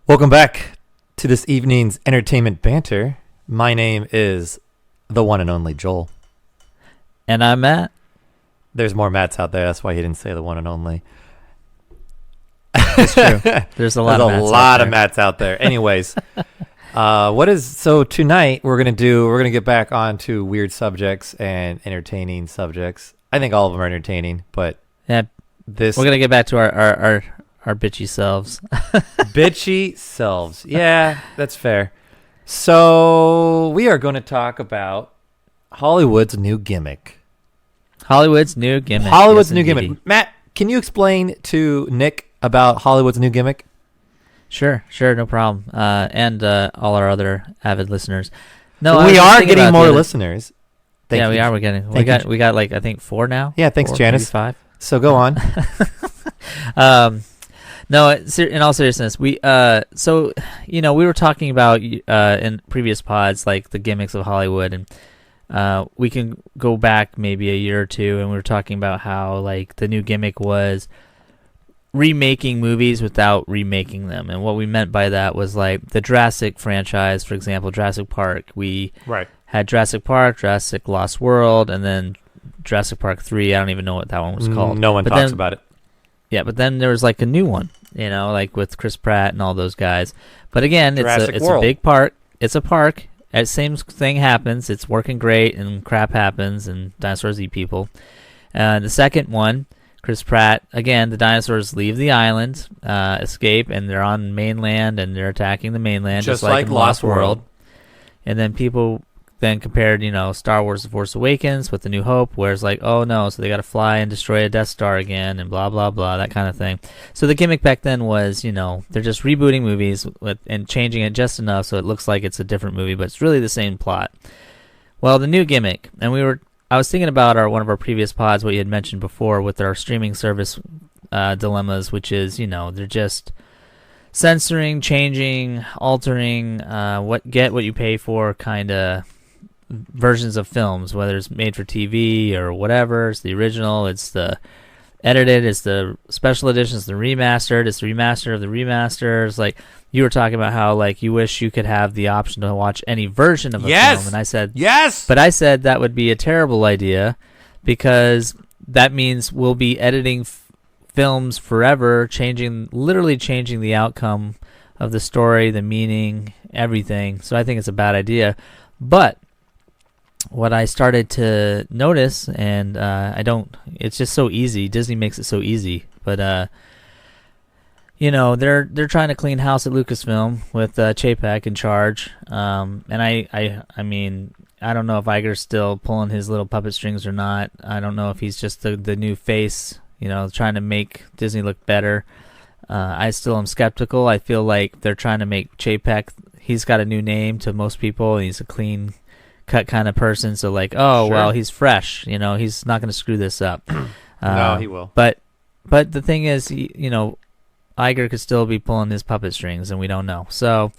Welcome back to this evening's entertainment banter. My name is the one and only Joel. And I'm Matt. There's more Matts out there. That's why he didn't say the one and only. That's true. There's a lot of Matts out there. Anyways, so tonight we're gonna get back onto weird subjects and entertaining subjects. I think all of them are entertaining, but yeah, we're gonna get back to our bitchy selves. Bitchy selves. Yeah, that's fair. So we are going to talk about Hollywood's new gimmick. Hollywood's new gimmick. Matt, can you explain to Nick about Hollywood's new gimmick? Sure, no problem. And all our other avid listeners. No, we are getting more listeners. We are. We got like I think 4 now. Yeah, thanks, 4, Janice. 5. So go on. No, in all seriousness, we were talking about in previous pods like the gimmicks of Hollywood, and we can go back maybe a year or two, and we were talking about how like the new gimmick was remaking movies without remaking them, and what we meant by that was like the Jurassic franchise, for example, Jurassic Park. We had Jurassic Park, Jurassic Lost World, and then Jurassic Park 3. I don't even know what that one was called. No one talks about it. Yeah, but then there was like a new one, like with Chris Pratt and all those guys. But again, it's a big park. It's a park. Same thing happens. It's working great, and crap happens, and dinosaurs eat people. The second one, Chris Pratt, again, the dinosaurs leave the island, escape, and they're on mainland, and they're attacking the mainland, just like in Lost World. And then people then compared, Star Wars The Force Awakens with The New Hope, where it's like, oh no, so they got to fly and destroy a Death Star again, and blah, blah, blah, that kind of thing. So the gimmick back then was, they're just rebooting movies and changing it just enough so it looks like it's a different movie, but it's really the same plot. Well, the new gimmick, and I was thinking about one of our previous pods, what you had mentioned before with our streaming service dilemmas, which is, they're just censoring, changing, altering, what you pay for kind of versions of films, whether it's made for TV or whatever. It's the original, it's the edited, it's the special edition, it's the remastered, it's the remaster of the remasters. Like you were talking about how like you wish you could have the option to watch any version of a film, and I said yes, but I said that would be a terrible idea because that means we'll be editing films forever, literally changing the outcome of the story, the meaning, everything. So I think it's a bad idea. But what I started to notice, and it's just so easy. Disney makes it so easy. But, they're trying to clean house at Lucasfilm with Chapek in charge. And I mean, I don't know if Iger's still pulling his little puppet strings or not. I don't know if he's just the new face, trying to make Disney look better. I still am skeptical. I feel like they're trying to make Chapek, he's got a new name to most people, and he's a clean cut kind of person, so like, well, he's fresh, he's not going to screw this up. No, he will. But the thing is, Iger could still be pulling his puppet strings, and we don't know. So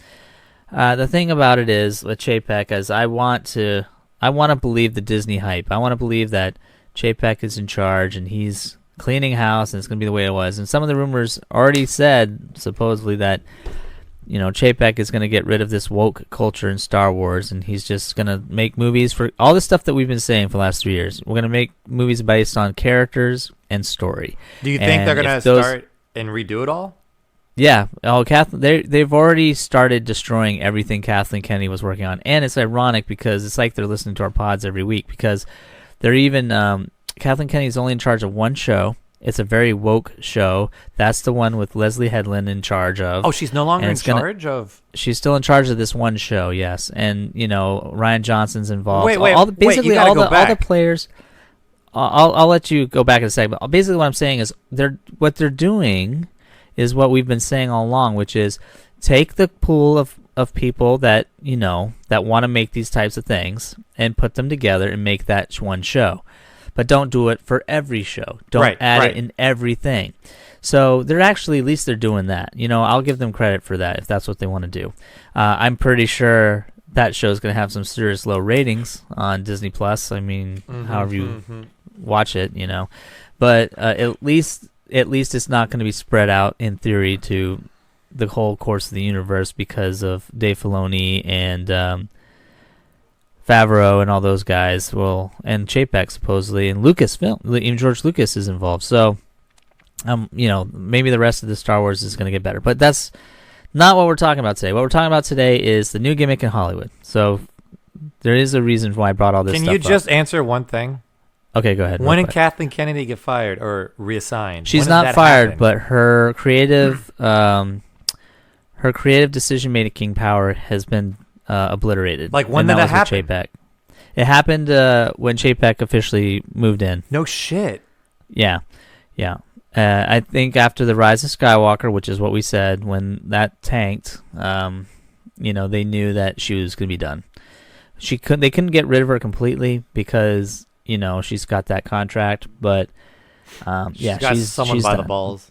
the thing about it is with Chapek, is I want to believe the Disney hype. I want to believe that Chapek is in charge and he's cleaning house, and it's going to be the way it was. And some of the rumors already said supposedly that Chapek is going to get rid of this woke culture in Star Wars, and he's just going to make movies for all the stuff that we've been saying for the last 3 years. We're going to make movies based on characters and story. Do you think they're going to start and redo it all? Yeah. They've already started destroying everything Kathleen Kennedy was working on, and it's ironic because it's like they're listening to our pods every week because they're even Kathleen Kennedy's only in charge of one show. It's a very woke show. That's the one with Leslie Headland in charge of. Oh, she's no longer in charge of? She's still in charge of this one show, yes. And, Ryan Johnson's involved. Wait, all the players. I'll let you go back in a second. But basically what I'm saying is what they're doing is what we've been saying all along, which is take the pool of people that, that want to make these types of things and put them together and make that one show. But don't do it for every show. Don't add it in everything. So they're actually, at least they're doing that. I'll give them credit for that if that's what they want to do. I'm pretty sure that show's going to have some serious low ratings on Disney Plus. I mean, however you watch it, But at least it's not going to be spread out in theory to the whole course of the universe because of Dave Filoni and Favreau and all those guys. Well, and Chapek supposedly, and Lucasfilm, even George Lucas is involved. So, maybe the rest of the Star Wars is going to get better. But that's not what we're talking about today. What we're talking about today is the new gimmick in Hollywood. So there is a reason why I brought all this stuff up. Can you just answer one thing? Okay, go ahead. When did Kathleen Kennedy get fired or reassigned? She's not fired, but her creative decision-making power has been obliterated. Like, when did that happen? Chapek. It happened when Chapek officially moved in. No shit. Yeah. I think after the Rise of Skywalker, which is what we said, when that tanked, they knew that she was going to be done. They couldn't get rid of her completely because she's got that contract, but she's someone by done. the balls.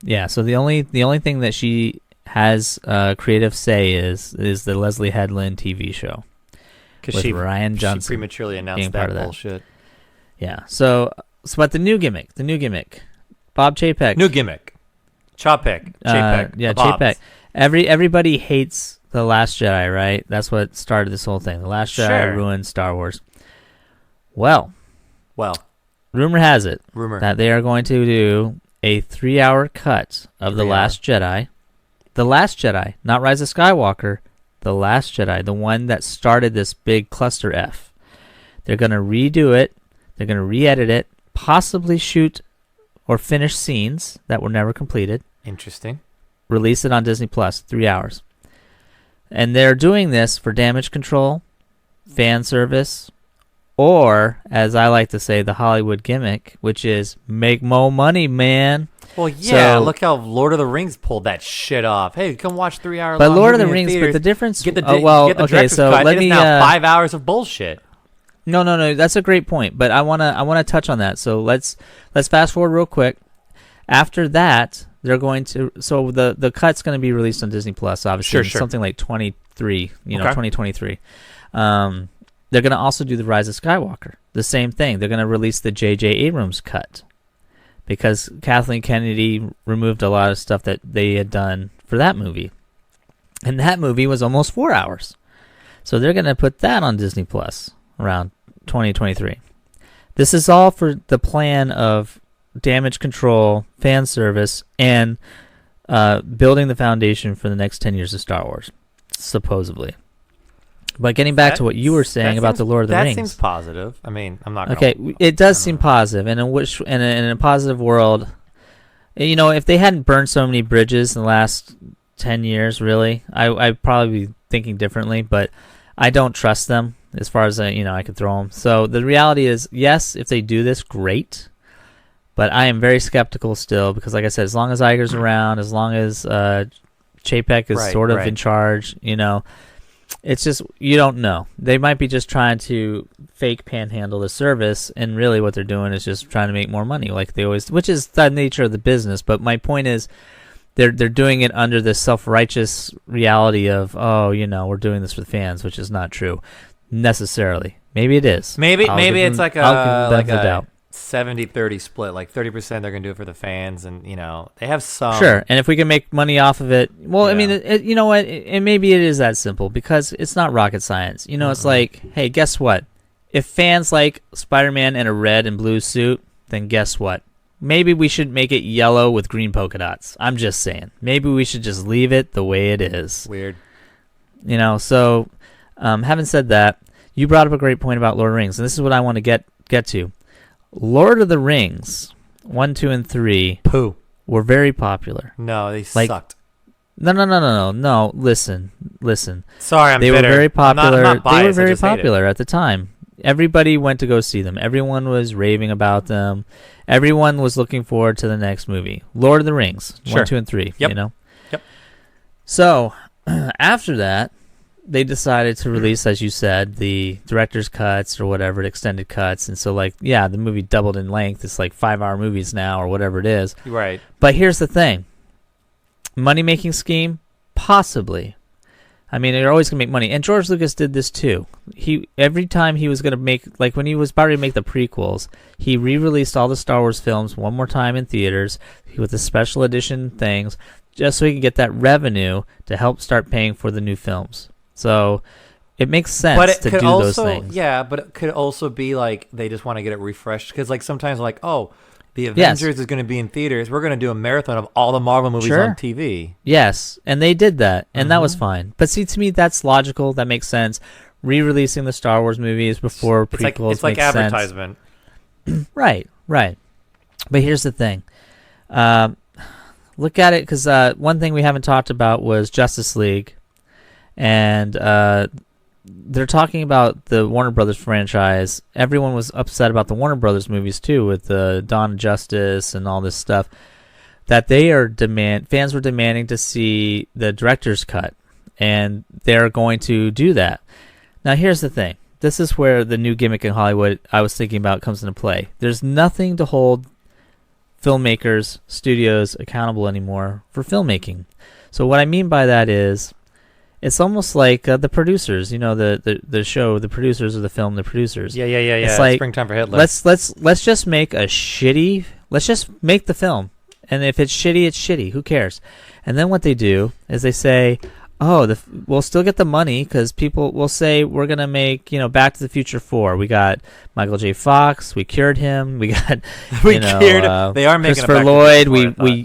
Yeah. So the only thing that she has creative say is the Leslie Headland TV show with Ryan Johnson. She prematurely announced that bullshit. Yeah. So but the new gimmick, Bob Chapek. New gimmick. Chapek. Chapek. Everybody hates The Last Jedi, right? That's what started this whole thing. The Last Jedi ruined Star Wars. Well, rumor has it that they are going to do a 3-hour cut of The Last Jedi. The Last Jedi, not Rise of Skywalker. The Last Jedi, the one that started this big cluster F. They're going to redo it. They're going to re-edit it, possibly shoot or finish scenes that were never completed. Interesting. Release it on Disney Plus, 3 hours. And they're doing this for damage control, fan service, or, as I like to say, the Hollywood gimmick, which is make more money, man. Well, yeah, look how Lord of the Rings pulled that shit off. Hey, come watch 3 hour. But Lord of the Rings, but the difference. Get the director's cut. Let me now 5 hours of bullshit. No. That's a great point, but I wanna touch on that. So let's fast forward real quick. After that, they're going to the cut's going to be released on Disney Plus. Obviously, sure. Something like 2023. They're going to also do the Rise of Skywalker. The same thing. They're going to release the J.J. Abrams cut because Kathleen Kennedy removed a lot of stuff that they had done for that movie, and that movie was almost 4 hours. So they're going to put that on Disney Plus around 2023. This is all for the plan of damage control, fan service, and building the foundation for the next 10 years of Star Wars, supposedly. But getting back to what you were saying about the Lord of the Rings. That seems positive. I mean, I'm not okay, it does seem positive. And in a positive world, if they hadn't burned so many bridges in the last 10 years, really, I'd probably be thinking differently. But I don't trust them as far as I could throw them. So the reality is, yes, if they do this, great. But I am very skeptical still because, like I said, as long as Iger's around, as long as Chapek is sort of in charge, it's just you don't know. They might be just trying to fake panhandle the service, and really what they're doing is just trying to make more money, like they always, which is the nature of the business. But my point is, they're doing it under this self-righteous reality of, we're doing this for the fans, which is not true necessarily. Maybe it is. Maybe it's like a 70-30 split, like 30% they're going to do it for the fans, and they have some. Sure, and if we can make money off of it, I mean, you know what, and maybe it is that simple because it's not rocket science. It's like, hey, guess what? If fans like Spider-Man in a red and blue suit, then guess what? Maybe we should make it yellow with green polka dots. I'm just saying. Maybe we should just leave it the way it is. Weird. So having said that, you brought up a great point about Lord of the Rings, and this is what I want to get to. Lord of the Rings 1, 2, and 3 were very popular. No, they sucked. No. Listen. Sorry, I'm bitter. Were very popular. I'm not biased, they were very I just hate popular at the time. Everybody went to go see them. Everyone was raving about them. Everyone was looking forward to the next movie. Lord of the Rings 1, 2, and 3. Yep. Yep. So after that, they decided to release, as you said, the director's cuts or whatever, extended cuts. And so, the movie doubled in length. It's like 5-hour movies now or whatever it is. Right. But here's the thing. Money-making scheme? Possibly. I mean, they're always going to make money. And George Lucas did this too. Every time he was going to make, when he was about to make the prequels, he re-released all the Star Wars films one more time in theaters with the special edition things, just so he can get that revenue to help start paying for the new films. So it makes sense to do those things. Yeah, but it could also be like they just want to get it refreshed because like sometimes like, oh, the Avengers is going to be in theaters. We're going to do a marathon of all the Marvel movies on TV. Yes, and they did that, and that was fine. But see, to me, that's logical. That makes sense. Re-releasing the Star Wars movies before prequels it's like advertisement. Right. But here's the thing. Look at it, because one thing we haven't talked about was Justice League, and they're talking about the Warner Brothers franchise. Everyone was upset about the Warner Brothers movies too, with the Dawn of Justice and all this stuff. That fans were demanding to see the director's cut, and they're going to do that. Now, here's the thing. This is where the new gimmick in Hollywood I was thinking about comes into play. There's nothing to hold filmmakers, studios accountable anymore for filmmaking. So what I mean by that is, it's almost like the producers, the show, the producers of the film, the producers. Yeah. It's like, Springtime for Hitler. Let's just make let's just make the film. And if it's shitty, it's shitty. Who cares? And then what they do is they say, we'll still get the money because people will say we're going to make, Back to the Future 4. We got Michael J. Fox. We cured him. We got, cured him. They are making Christopher Lloyd.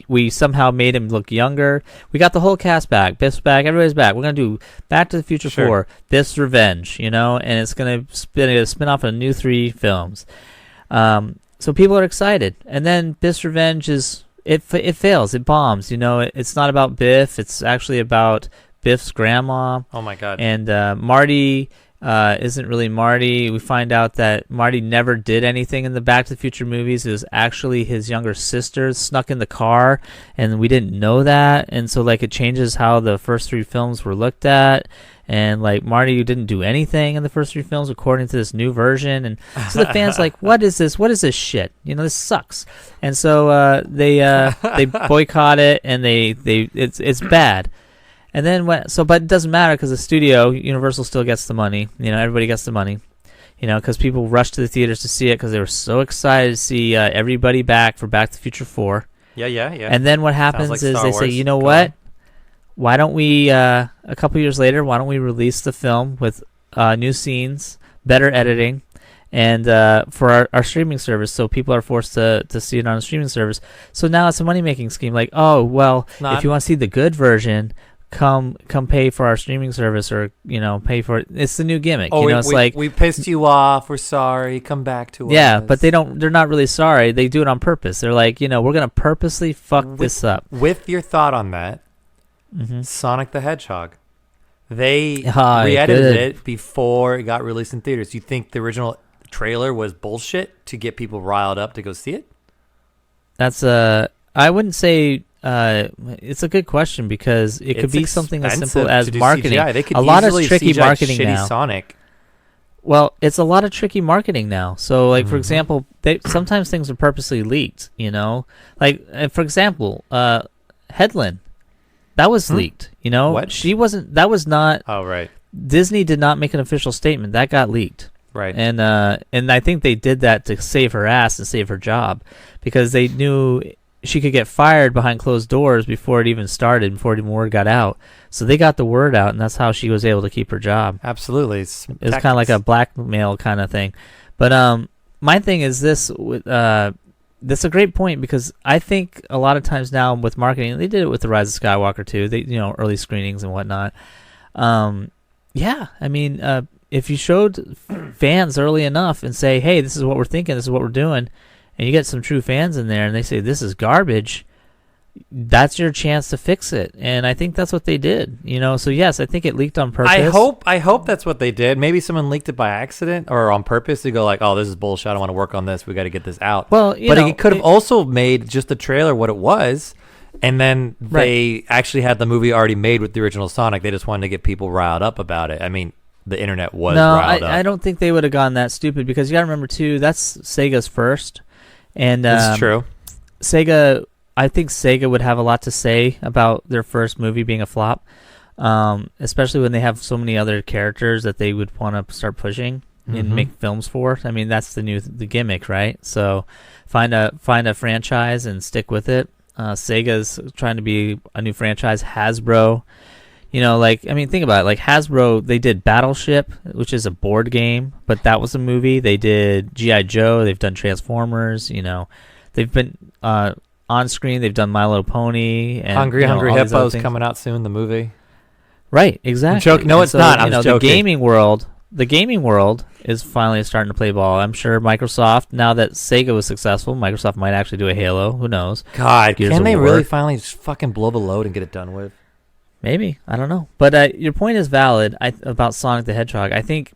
We somehow made him look younger. We got the whole cast back. Biff's back. Everybody's back. We're going to do Back to the Future 4. Biff's Revenge, and it's going to spin off a new 3 films. So people are excited. And then Biff's Revenge it fails. It bombs. It's not about Biff. It's actually about Biff's grandma. Oh my God. And Marty isn't really Marty. We find out that Marty never did anything in the Back to the Future movies. It was actually his younger sister snuck in the car, and we didn't know that. And so it changes how the first 3 films were looked at. And Marty didn't do anything in the first 3 films according to this new version. And so the fans what is this? What is this shit? This sucks. And so they boycott it, and it's bad. And then but it doesn't matter because the studio, Universal, still gets the money. Everybody gets the money. Because people rushed to the theaters to see it because they were so excited to see everybody back for Back to the Future 4. Yeah. And then what happens is they say, you know what? Why don't we, a couple years later, why don't we release the film with new scenes, better editing, and for our streaming service, so people are forced to see it on a streaming service. So now it's a money-making scheme. If you want to see the good version, come pay for our streaming service, or pay for it. It's the new gimmick. We pissed you off. We're sorry. Come back to us. Yeah, but they're not really sorry. They do it on purpose. They're like, we're gonna purposely fuck this up. With your thought on that, Sonic the Hedgehog, they re-edited it before it got released in theaters. You think the original trailer was bullshit to get people riled up to go see it? That's I wouldn't say. It's a good question because it could be something as simple as marketing. They could a lot of tricky marketing now. Sonic. Well, it's a lot of tricky marketing now. So, for example, sometimes things are purposely leaked. For example, Headland, that was leaked. What? She wasn't. That was not. Oh, right. Disney did not make an official statement. That got leaked. Right. And I think they did that to save her ass and save her job because they knew she could get fired behind closed doors before it even started, before the word got out. So they got the word out, and that's how she was able to keep her job. Absolutely. It was kind of like a blackmail kind of thing. But my thing is this: that's a great point because I think a lot of times now with marketing, they did it with the Rise of Skywalker too. They early screenings and whatnot. If you showed fans early enough and say, "Hey, this is what we're thinking. This is what we're doing." And you get some true fans in there and they say, this is garbage, that's your chance to fix it. And I think that's what they did. So yes, I think it leaked on purpose. I hope that's what they did. Maybe someone leaked it by accident or on purpose to go oh, this is bullshit. I don't want to work on this. We got to get this out. Well, but it could have also made just the trailer what it was. And then they actually had the movie already made with the original Sonic. They just wanted to get people riled up about it. I mean, the internet was riled up. I don't think they would have gone that stupid because you got to remember too, that's Sega's first. And that's true. I think Sega would have a lot to say about their first movie being a flop, especially when they have so many other characters that they would want to start pushing and make films for. I mean, that's the gimmick, right? So find a franchise and stick with it. Sega's trying to be a new franchise. Hasbro, think about it. Like Hasbro, they did Battleship, which is a board game, but that was a movie. They did G.I. Joe. They've done Transformers. They've been on screen. They've done My Little Pony and Hungry Hippos coming out soon. The movie. Right. Exactly. No, it's not. I'm just joking. The gaming world is finally starting to play ball. I'm sure Microsoft, now that Sega was successful, Microsoft might actually do a Halo. Who knows? God, can they really finally just fucking blow the load and get it done with? Maybe. I don't know. But your point is valid about Sonic the Hedgehog. I think,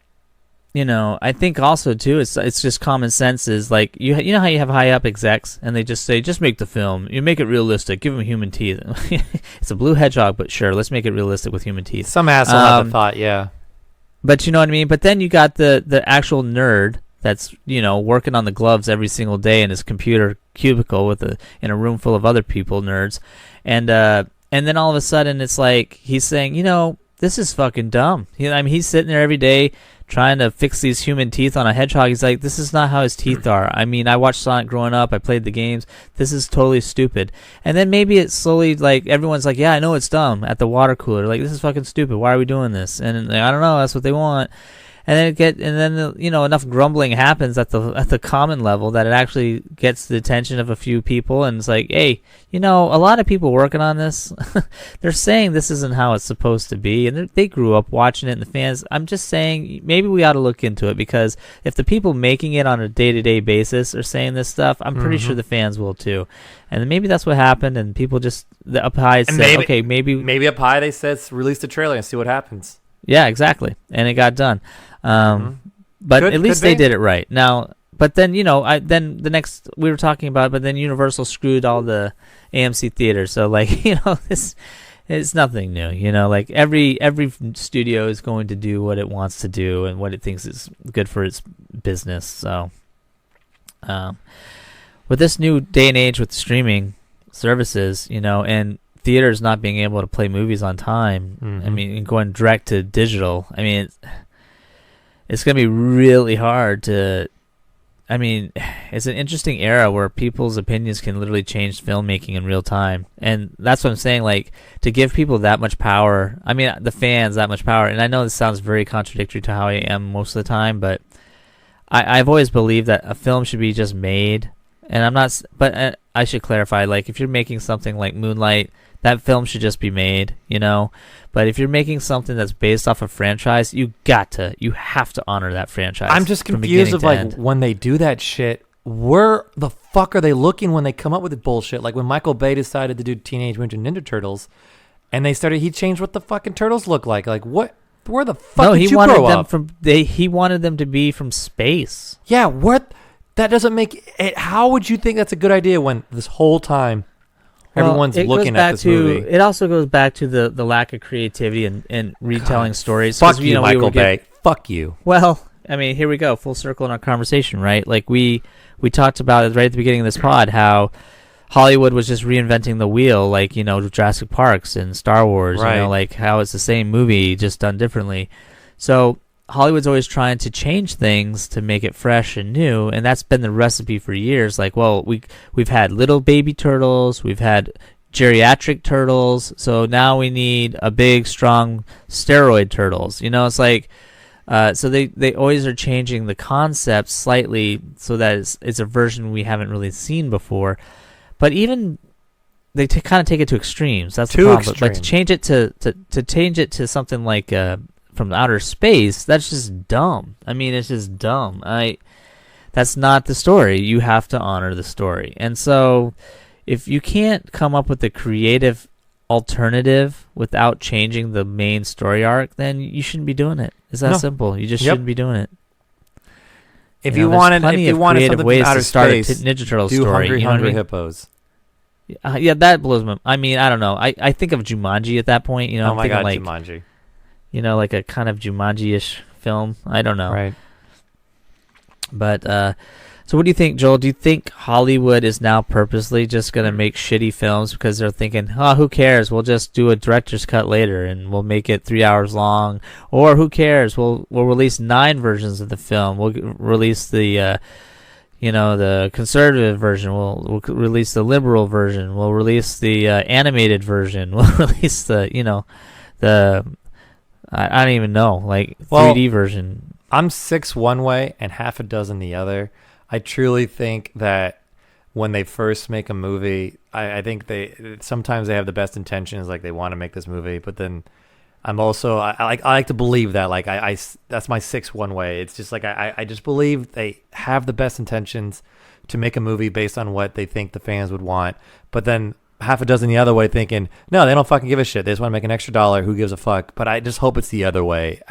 I think also, too, it's just common sense is like, you know how you have high-up execs, and they just say, just make the film. You make it realistic. Give them human teeth. It's a blue hedgehog, but sure, let's make it realistic with human teeth. Some asshole had the thought, yeah. But you know what I mean? But then you got the actual nerd that's, working on the gloves every single day in his computer cubicle in a room full of other people, nerds. And then all of a sudden it's like he's saying, this is fucking dumb. He's sitting there every day trying to fix these human teeth on a hedgehog. He's like, this is not how his teeth are. I watched Sonic growing up. I played the games. This is totally stupid. And then maybe it's slowly like everyone's like, yeah, I know it's dumb at the water cooler. Like, this is fucking stupid. Why are we doing this? And I don't know. That's what they want. And then enough grumbling happens at the common level that it actually gets the attention of a few people, and it's like, hey, a lot of people working on this, they're saying this isn't how it's supposed to be, and they grew up watching it, and the fans. I'm just saying maybe we ought to look into it, because if the people making it on a day-to-day basis are saying this stuff, I'm pretty sure the fans will too. And maybe that's what happened, and people up high said, okay, maybe up high they said release the trailer and see what happens. Yeah, exactly, and it got done. But at least they did it right. Now, but then then the next we were talking about, but then Universal screwed all the AMC theaters. So this it's nothing new. Like every studio is going to do what it wants to do and what it thinks is good for its business. So, with this new day and age with streaming services, and theaters not being able to play movies on time, and going direct to digital, it's going to be really hard to... it's an interesting era where people's opinions can literally change filmmaking in real time. And that's what I'm saying, like, to give people that much power... the fans that much power. And I know this sounds very contradictory to how I am most of the time, but I've always believed that a film should be just made. And I'm not... But I should clarify, like, if you're making something like Moonlight, that film should just be made, But if you're making something that's based off a franchise, you have to honor that franchise. I'm just confused of like when they do that shit, where the fuck are they looking when they come up with the bullshit? Like when Michael Bay decided to do Teenage Mutant Ninja Turtles, and he changed what the fucking turtles look like. Like what? Where the fuck did you grow up? He wanted them to be from space. Yeah, what? That doesn't make it. How would you think that's a good idea when this whole time everyone's looking at this movie? It also goes back to the lack of creativity and retelling stories. Fuck you, Michael Bay. Fuck you. Well, here we go, full circle in our conversation, right? Like we talked about it right at the beginning of this pod, how Hollywood was just reinventing the wheel, like, Jurassic Parks and Star Wars, right. Like how it's the same movie, just done differently. So Hollywood's always trying to change things to make it fresh and new, and that's been the recipe for years. Like, well, we've had little baby turtles, we've had geriatric turtles, so now we need a big, strong steroid turtles. It's like, so they always are changing the concept slightly so that it's a version we haven't really seen before. But even they kind of take it to extremes. That's the problem. But to change it to change it to something like from outer space, that's just dumb. It's just dumb. That's not the story. You have to honor the story. And so if you can't come up with a creative alternative without changing the main story arc, then you shouldn't be doing it. It's that simple. You just shouldn't be doing it. If you wanted something ways from outer to start space, a Ninja Turtle do story, Hungry Hippos. Yeah, that blows my... I don't know. I think of Jumanji at that point. Oh I'm my God, like, Jumanji. Like a kind of Jumanji-ish film. I don't know. Right. But, so what do you think, Joel? Do you think Hollywood is now purposely just going to make shitty films because they're thinking, who cares? We'll just do a director's cut later and we'll make it 3 hours long. Or who cares? We'll release 9 versions of the film. We'll release the, the conservative version. We'll release the liberal version. We'll release the animated version. We'll release the I don't even know, like 3D version. I'm 6 one way and half a dozen the other. I truly think that when they first make a movie, I think sometimes they have the best intentions, like they want to make this movie, but then I'm also I like to believe that, like I that's my 6 one way. It's just like I just believe they have the best intentions to make a movie based on what they think the fans would want, but then half a dozen the other way, thinking no, they don't fucking give a shit. They just want to make an extra dollar. Who gives a fuck? But I just hope it's the other way.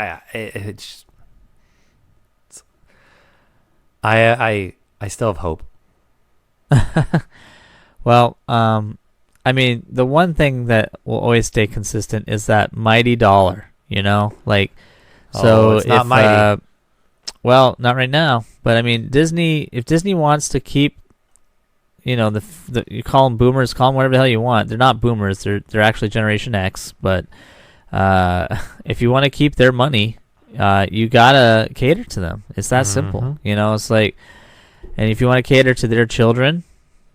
I still have hope. Well, I mean, the one thing that will always stay consistent is that mighty dollar, like, so it's not mighty. Well, not right now, but I mean, if Disney wants to keep, you call them boomers, call them whatever the hell you want. They're not boomers. They're actually Generation X, but, if you want to keep their money, you gotta cater to them. It's that simple. It's like, and if you want to cater to their children,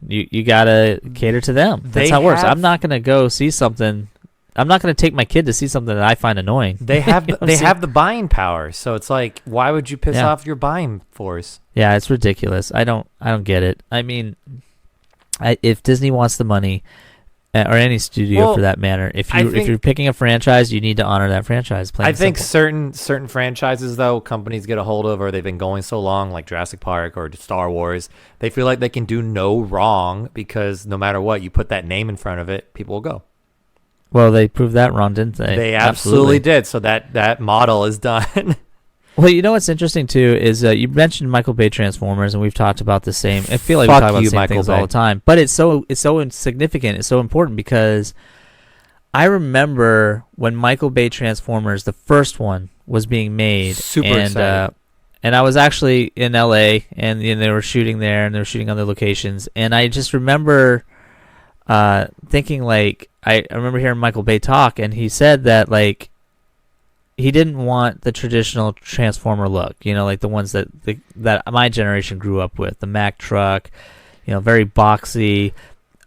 you gotta cater to them. That's how it works. I'm not gonna go see something. I'm not gonna take my kid to see something that I find annoying. They have have the buying power, so it's like, why would you piss off your buying force? Yeah, it's ridiculous. I don't get it. I mean, if Disney wants the money, or any studio for that matter, if you're picking a franchise, you need to honor that franchise. I think certain franchises, though, companies get a hold of, or they've been going so long, like Jurassic Park or Star Wars, they feel like they can do no wrong because no matter what, you put that name in front of it, people will go. Well, they proved that wrong, didn't they? They absolutely did. So that model is done. Well, what's interesting too is you mentioned Michael Bay Transformers, and we've talked about the same. I feel like we talk about the same things all the time, but it's so insignificant. It's so important because I remember when Michael Bay Transformers, the first one, was being made. Super excited. And I was actually in LA, and they were shooting there, and they were shooting other locations, and I just remember thinking, like, I remember hearing Michael Bay talk, and he said that, like, he didn't want the traditional Transformer look, like the ones that my generation grew up with, the Mack truck, very boxy.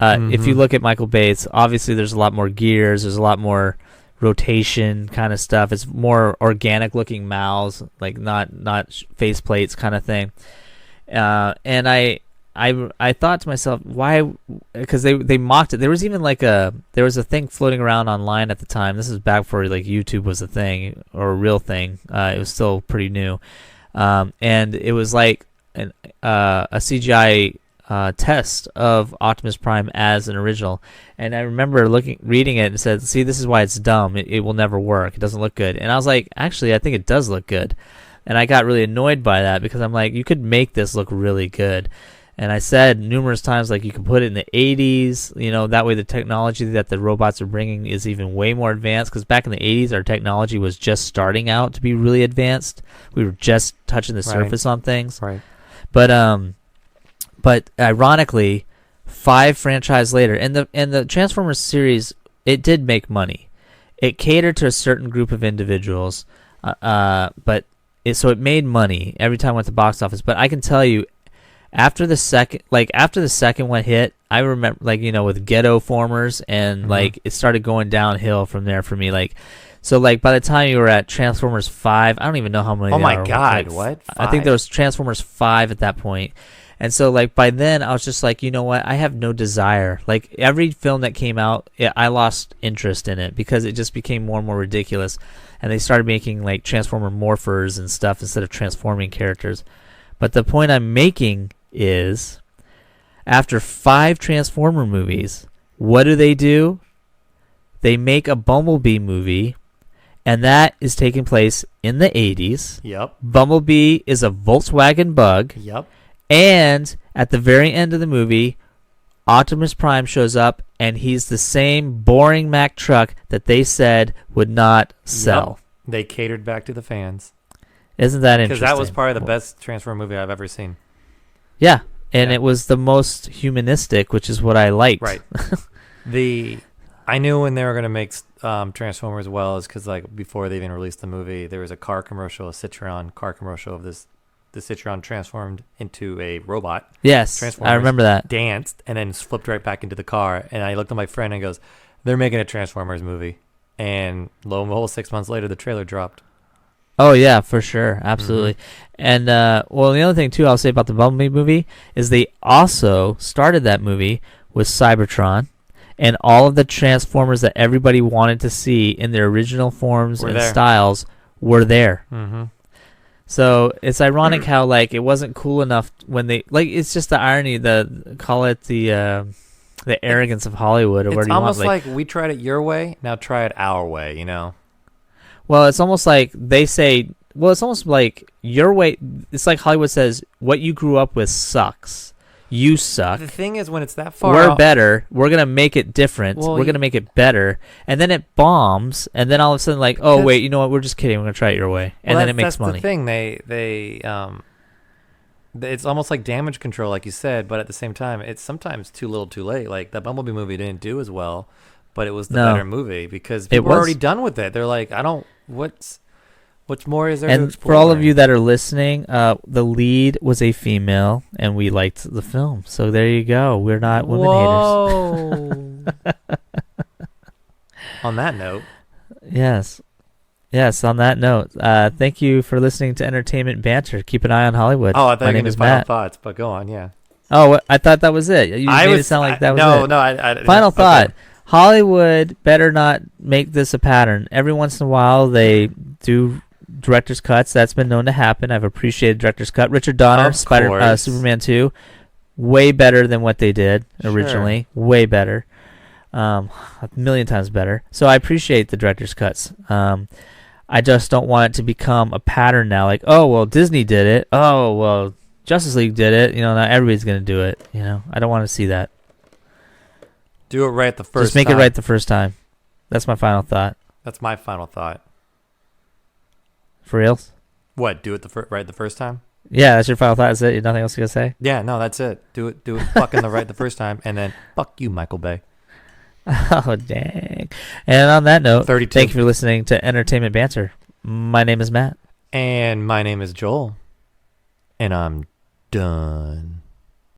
If you look at Michael Bay's, obviously there's a lot more gears, there's a lot more rotation kind of stuff. It's more organic looking mouths, like not face plates kind of thing. And I thought to myself, why? Because they mocked it. There was even there was a thing floating around online at the time. This is back before like YouTube was a thing or a real thing. It was still pretty new, and it was like a CGI test of Optimus Prime as an original. And I remember reading it and said, "See, this is why it's dumb. It will never work. It doesn't look good." And I was like, actually, I think it does look good. And I got really annoyed by that because I'm like, you could make this look really good. And I said numerous times, like, you can put it in the 80s, that way the technology that the robots are bringing is even way more advanced. Because back in the 80s, our technology was just starting out to be really advanced. We were just touching the surface on things. Right. But ironically, 5 franchises later, and the Transformers series, it did make money. It catered to a certain group of individuals, but it made money every time it went to box office. But I can tell you, after the second one hit, I remember, like, with Ghetto Formers, and like it started going downhill from there for me. Like, so like by the time you were at Transformers 5, I don't even know how many. Oh my God, what? 5? I think there was Transformers 5 at that point. And so like by then I was just like, you know what? I have no desire. Like every film that came out, I lost interest in it because it just became more and more ridiculous. And they started making like Transformer morphers and stuff instead of transforming characters. But the point I'm making is, after 5 Transformer movies, what do? They make a Bumblebee movie, and that is taking place in the 80s. Yep. Bumblebee is a Volkswagen Bug. Yep. And at the very end of the movie, Optimus Prime shows up, and he's the same boring Mack truck that they said would not sell. Yep. They catered back to the fans. Isn't that interesting? Because that was probably the best Transformer movie I've ever seen. Yeah, and it was the most humanistic, which is what I liked. Right. I knew when they were going to make Transformers well is because, like, before they even released the movie, there was a car commercial, a Citroen car commercial of this the Citron transformed into a robot. Yes, I remember that. Danced and then flipped right back into the car. And I looked at my friend and goes, "They're making a Transformers movie." And lo and behold, 6 months later, the trailer dropped. Oh yeah, for sure, absolutely. And well, the other thing too, I'll say about the Bumblebee movie is they also started that movie with Cybertron, and all of the Transformers that everybody wanted to see in their original forms and styles were there. Mm-hmm. So it's ironic how like it wasn't cool enough when they like. It's just the irony, call it the arrogance of Hollywood, or whatever you want. It's almost like we tried it your way, now try it our way. You know. Well, it's almost like they say. Well, it's almost like your way. It's like Hollywood says, "What you grew up with sucks. You suck." The thing is, when it's that far, we're better. We're gonna make it different. Well, we're gonna make it better, and then it bombs, and then all of a sudden, like, oh wait, you know what? We're just kidding. We're gonna try it your way, and then it makes money. That's the thing. It's almost like damage control, like you said, but at the same time, it's sometimes too little, too late. Like the Bumblebee movie didn't do as well, but it was the better movie because people were already done with it. They're like, what's more is there to explore? For all of you that are listening, the lead was a female, and we liked the film. So there you go. We're not women haters. On that note. Yes, on that note, thank you for listening to Entertainment Banter. Keep an eye on Hollywood. Oh, I thought you were going to final thoughts, but go on, yeah. Oh, I thought that was it. You made it sound like that was it. No. Final thought. Okay. Hollywood better not make this a pattern. Every once in a while, they do director's cuts. That's been known to happen. I've appreciated director's cut. Richard Donner, Superman 2, way better than what they did originally. Sure. Way better. A million times better. So I appreciate the director's cuts. I just don't want it to become a pattern now. Like, oh, well, Disney did it. Oh, well, Justice League did it. You know, now everybody's going to do it. You know, I don't want to see that. Do it right the first time. Just make it right the first time. That's my final thought. That's my final thought. For reals? What? Do it right the first time? Yeah, that's your final thought. Is it? Nothing else you got to say? Yeah, no, that's it. Do it fucking the right the first time, and then fuck you, Michael Bay. Oh, dang. And on that note, 32. Thank you for listening to Entertainment Banter. My name is Matt. And my name is Joel. And I'm done.